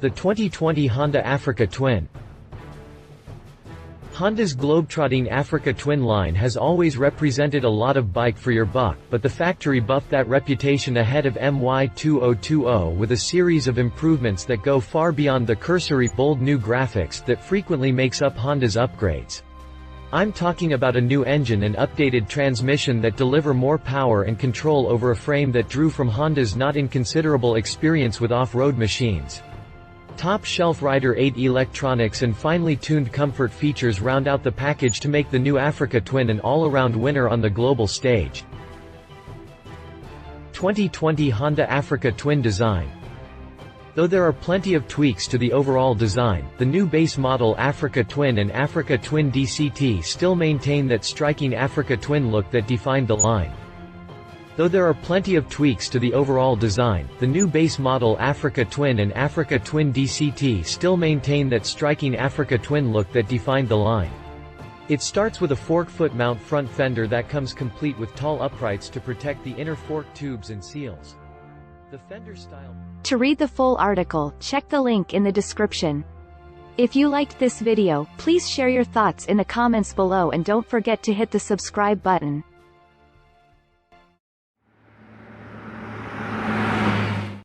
The 2020 Honda Africa Twin. Honda's globetrotting Africa Twin line has always represented a lot of bike for your buck, but the factory buffed that reputation ahead of MY2020 with a series of improvements that go far beyond the cursory, bold new graphics that frequently makes up Honda's upgrades. I'm talking about a new engine and updated transmission that deliver more power and control over a frame that drew from Honda's not-inconsiderable experience with off-road machines. Top-shelf Rider 8 electronics and finely tuned comfort features round out the package to make the new Africa Twin an all-around winner on the global stage. 2020 Honda Africa Twin design. Though there are plenty of tweaks to the overall design, the new base model Africa Twin and Africa Twin DCT still maintain that striking Africa Twin look that defined the line. Though there are plenty of tweaks to the overall design, the new base model Africa Twin and Africa Twin DCT still maintain that striking Africa Twin look that defined the line. It starts with a fork foot mount front fender that comes complete with tall uprights to protect the inner fork tubes and seals. The fender style. To read the full article, check the link in the description. If you liked this video, please share your thoughts in the comments below and don't forget to hit the subscribe button.